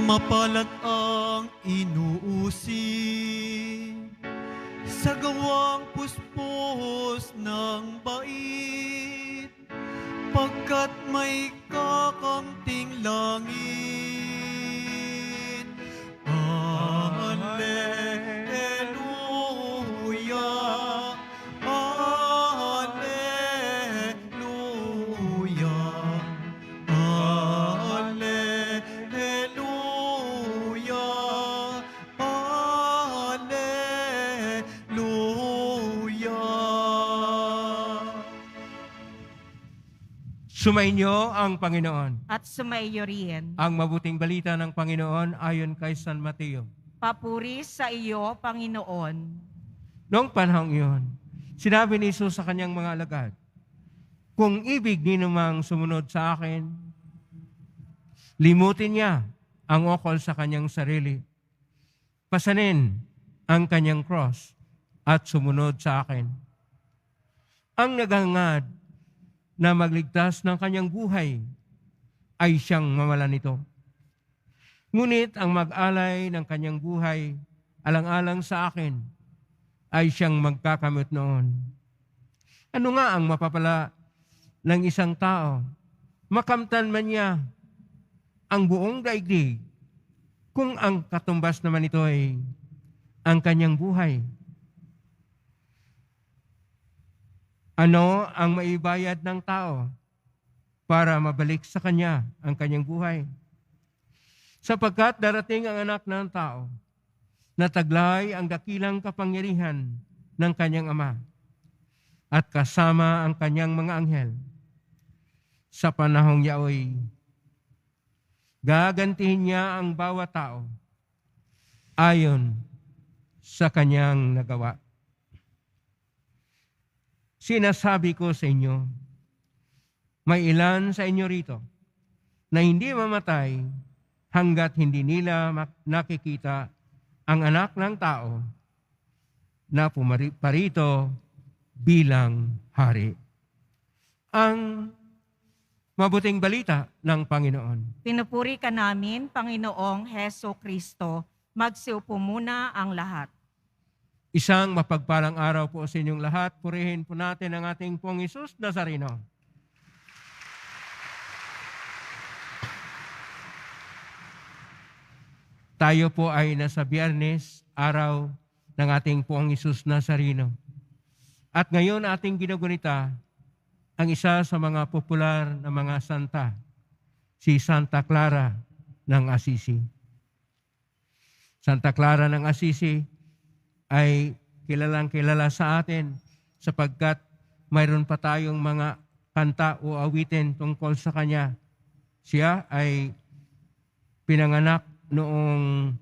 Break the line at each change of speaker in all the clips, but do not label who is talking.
Mapalad ang inuusig sa gawang puspos ng bait, pagkat may kakamting langit. Alleluia, Alleluia, Alleluia, Alleluia.
Sumainyo ang Panginoon.
At sumaiyo rin.
Ang mabuting balita ng Panginoon ayon kay San Mateo.
Papuri sa iyo, Panginoon.
Noong panahong iyon, sinabi ni Jesus sa kanyang mga alagad, kung ibig ninumang sumunod sa akin, limutin niya ang ukol sa kanyang sarili. Pasanin ang kanyang cross at sumunod sa akin. Ang naghangad na magligtas ng kanyang buhay ay siyang mamalan nito. Ngunit ang mag-alay ng kanyang buhay alang-alang sa akin ay siyang magkakamit noon. Ano nga ang mapapala ng isang tao? Makamtan man niya ang buong daigdig kung ang katumbas naman ito ay ang kanyang buhay. Ano ang maibayad ng tao para mabalik sa kanya ang kanyang buhay? Sapagkat darating ang anak ng tao na taglay ang dakilang kapangyarihan ng kanyang ama at kasama ang kanyang mga anghel. Sa panahong yaoy, gagantihin niya ang bawat tao ayon sa kanyang nagawa. Sinasabi ko sa inyo, may ilan sa inyo rito na hindi mamatay hanggat hindi nila nakikita ang anak ng tao na pumarito bilang hari. Ang mabuting balita ng Panginoon.
Pinupuri ka namin, Panginoong Heso Kristo. Magsiupo muna ang lahat.
Isang mapagpalang araw po sa inyong lahat. Purihin po natin ang ating Pong Hesus Nazareno. Tayo po ay nasa Biyernes, araw ng ating Pong Hesus Nazareno. At ngayon ating ginugunita ang isa sa mga popular na mga santa, si Santa Clara ng Assisi. Santa Clara ng Assisi ay kilalang kilala sa atin sapagkat mayroon pa tayong mga kanta o awitin tungkol sa kanya. Siya ay pinanganak noong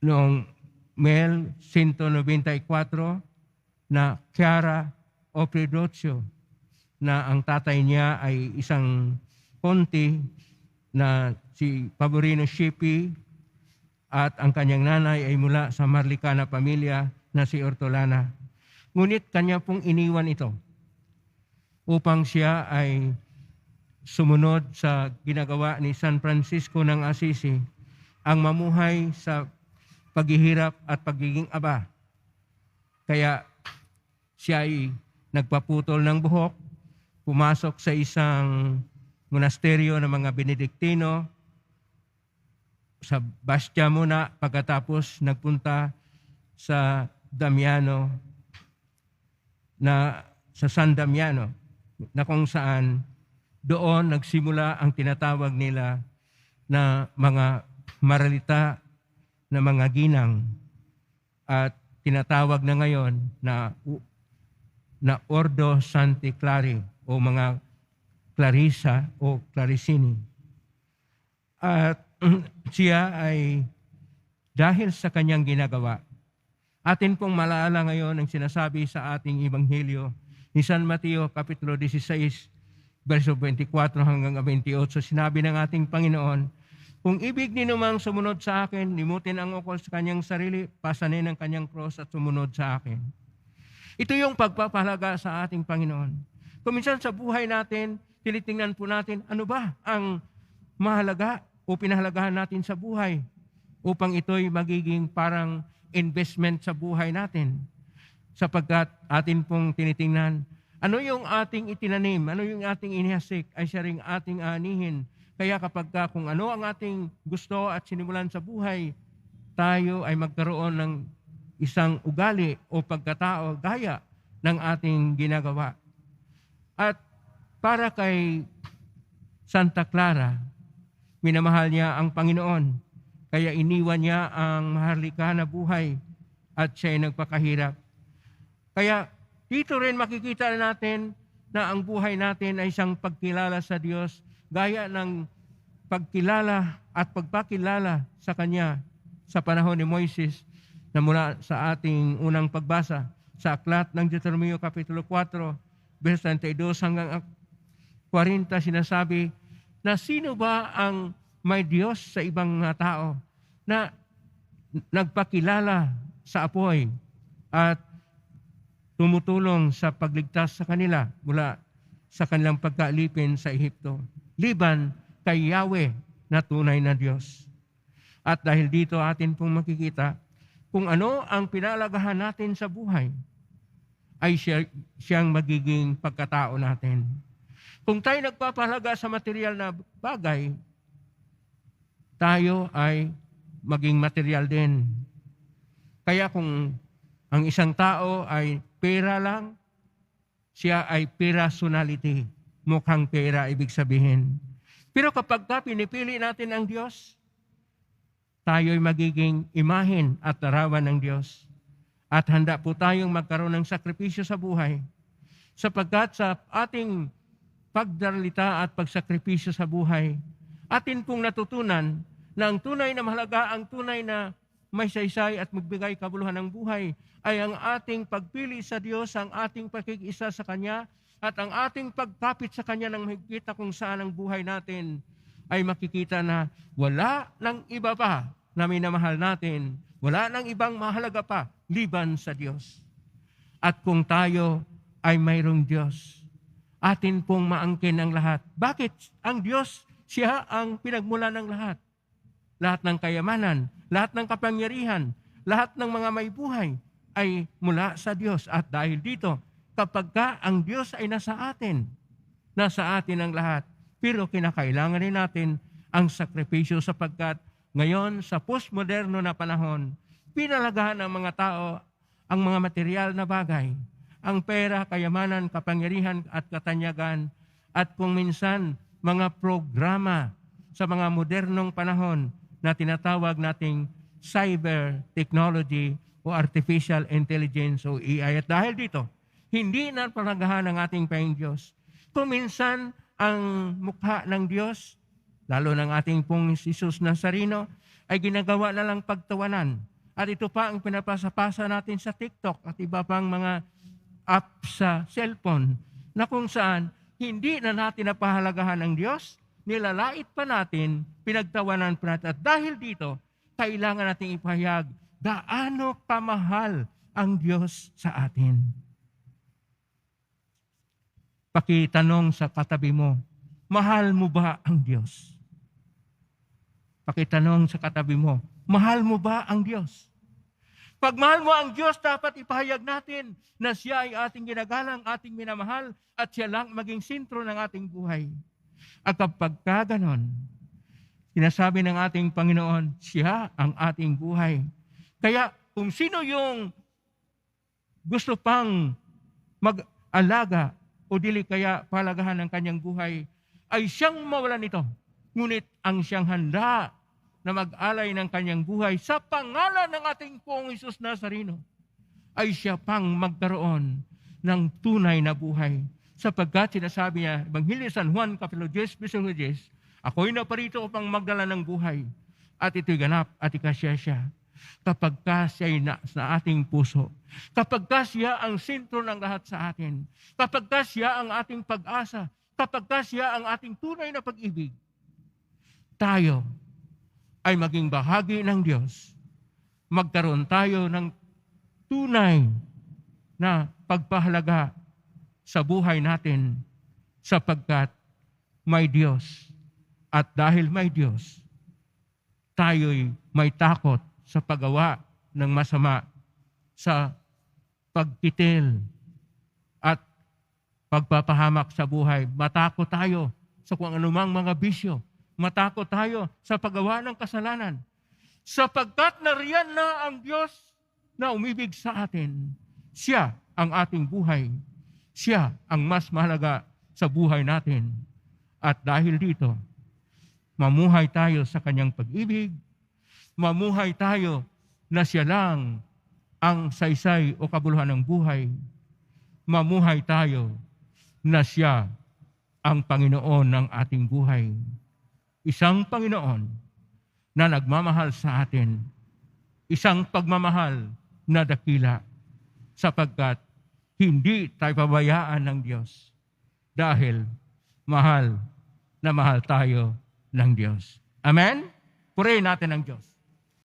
1194 na Chiara o Predozio, na ang tatay niya ay isang konti na si Paborino Scipi at ang kanyang nanay ay mula sa Marlicana pamilya na si Ortolana. Ngunit kanya pong iniwan ito upang siya ay sumunod sa ginagawa ni San Francisco ng Assisi, ang mamuhay sa paghihirap at pagiging aba. Kaya siya ay nagpaputol ng buhok, pumasok sa isang monasteryo ng mga Benediktino, sa Bastia muna, pagkatapos nagpunta sa Damiano, na sa San Damiano, na kung saan doon nagsimula ang tinatawag nila na mga maralita na mga ginang, at tinatawag na ngayon na Ordo Sancti Clari o mga Clarissa o Clarissini. At siya ay dahil sa kanyang ginagawa, atin pong malaala ngayon ang sinasabi sa ating Ebanghelyo ni San Mateo Kapitulo 16, verso 24 hanggang 28. Sinabi ng ating Panginoon, kung ibig ninumang sumunod sa akin, limutin ang ukol sa kanyang sarili, pasanin ang kanyang cross at sumunod sa akin. Ito yung pagpapahalaga sa ating Panginoon. Kung minsan sa buhay natin, tinitingnan po natin, ano ba ang mahalaga o pinahalagahan natin sa buhay upang ito'y magiging parang investment sa buhay natin. Sapagkat atin pong tinitingnan, ano yung ating itinanim, ano yung ating inihasik, ay siya ring ating aanihin. Kaya kapag kung ano ang ating gusto at sinimulan sa buhay, tayo ay magkaroon ng isang ugali o pagkatao gaya ng ating ginagawa. At para kay Santa Clara, minamahal niya ang Panginoon, kaya iniwan niya ang maharlika na buhay at siya ay nagpakahirap. Kaya dito rin makikita natin na ang buhay natin ay isang pagkilala sa Diyos, gaya ng pagkilala at pagpakilala sa Kanya sa panahon ni Moises na mula sa ating unang pagbasa sa aklat ng Deuteronomio Kapitulo 4, verse 32 hanggang 40, sinasabi na sino ba ang may Diyos sa ibang mga tao na nagpakilala sa apoy at tumutulong sa pagligtas sa kanila mula sa kanilang pagkaalipin sa Ehipto, liban kay Yahweh na tunay na Diyos. At dahil dito atin pong makikita kung ano ang pinalagahan natin sa buhay, ay siyang magiging pagkatao natin. Kung tayo nagpapahalaga sa material na bagay, tayo ay maging material din. Kaya kung ang isang tao ay pera lang, siya ay personality. Mukhang pera ibig sabihin. Pero kapag pinipili natin ang Diyos, tayo ay magiging imahen at larawan ng Diyos. At handa po tayong magkaroon ng sakripisyo sa buhay. Sapagkat sa ating pagdaralita at pagsakripisyo sa buhay, atin pong natutunan na ang tunay na mahalaga, ang tunay na may saysay at magbigay kabuluhan ng buhay ay ang ating pagpili sa Diyos, ang ating pakikisa sa Kanya, at ang ating pagkapit sa Kanya ng mahigpit kung saan ang buhay natin ay makikita na wala ng iba pa na minamahal natin, wala ng ibang mahalaga pa liban sa Diyos. At kung tayo ay mayroong Diyos, atin pong maangkin ang lahat. Bakit? Ang Diyos, siya ang pinagmula ng lahat. Lahat ng kayamanan, lahat ng kapangyarihan, lahat ng mga may buhay ay mula sa Diyos. At dahil dito, kapag ang Diyos ay nasa atin ang lahat. Pero kinakailangan rin natin ang sakripisyo sapagkat ngayon sa postmoderno na panahon, pinalagahan ng mga tao ang mga material na bagay, ang pera, kayamanan, kapangyarihan at katanyagan, at kung minsan mga programa sa mga modernong panahon na tinatawag nating cyber technology o artificial intelligence o AI. At dahil dito, hindi na palagahan ng ating Panginoong Diyos. Kung minsan ang mukha ng Diyos, lalo ng ating pong Jesus Nazareno, ay ginagawa na lang pagtawanan. At ito pa ang pinapasapasa natin sa TikTok at iba pang mga app sa cellphone na kung saan hindi na natin napahalagahan ng Diyos, nilalait pa natin, pinagtawanan pa natin. At dahil dito, kailangan natin ipahayag gaano kamahal ang Diyos sa atin. Pakitanong sa katabi mo, mahal mo ba ang Diyos? Pakitanong sa katabi mo, mahal mo ba ang Diyos? Pag mahal mo ang Diyos, dapat ipahayag natin na siya ay ating ginagalang, ating minamahal, at siya lang maging sentro ng ating buhay. At kapag ganon, sinasabi ng ating Panginoon, siya ang ating buhay. Kaya kung sino yung gusto pang mag-alaga o dili kaya palagahan ng kanyang buhay, ay siyang mawalan nito. Ngunit ang siyang handa na mag-alay ng kanyang buhay sa pangalan ng ating Poong Jesus Nazareno, ay siya pang magkaroon ng tunay na buhay. Sapagkat sinasabi niya, Ebanghelyo San Juan, Kapitulo 10, Verso 10, ako'y naparito upang magdala ng buhay, at ito'y ganap at ikasya siya. Kapag ka siya'y sa ating puso, kapag ka siya ang sentro ng lahat sa atin, kapag ka siya ang ating pag-asa, kapag ka siya ang ating tunay na pag-ibig, tayo ay maging bahagi ng Diyos. Magkaroon tayo ng tunay na pagpahalaga sa buhay natin sapagkat may Diyos. At dahil may Diyos, tayo'y may takot sa paggawa ng masama, sa pagkitil at pagpapahamak sa buhay. Matakot tayo sa kung anumang mga bisyo. Matakot tayo sa paggawa ng kasalanan. Sapagkat nariyan na ang Diyos na umibig sa atin. Siya ang ating buhay. Siya ang mas mahalaga sa buhay natin. At dahil dito, mamuhay tayo sa kanyang pag-ibig, mamuhay tayo na siya lang ang saysay o kabuluhan ng buhay, mamuhay tayo na siya ang Panginoon ng ating buhay. Isang Panginoon na nagmamahal sa atin, isang pagmamahal na dakila, sapagkat hindi tayo pabayaan ng Diyos dahil mahal na mahal tayo ng Diyos. Amen? Purihin natin ang Diyos.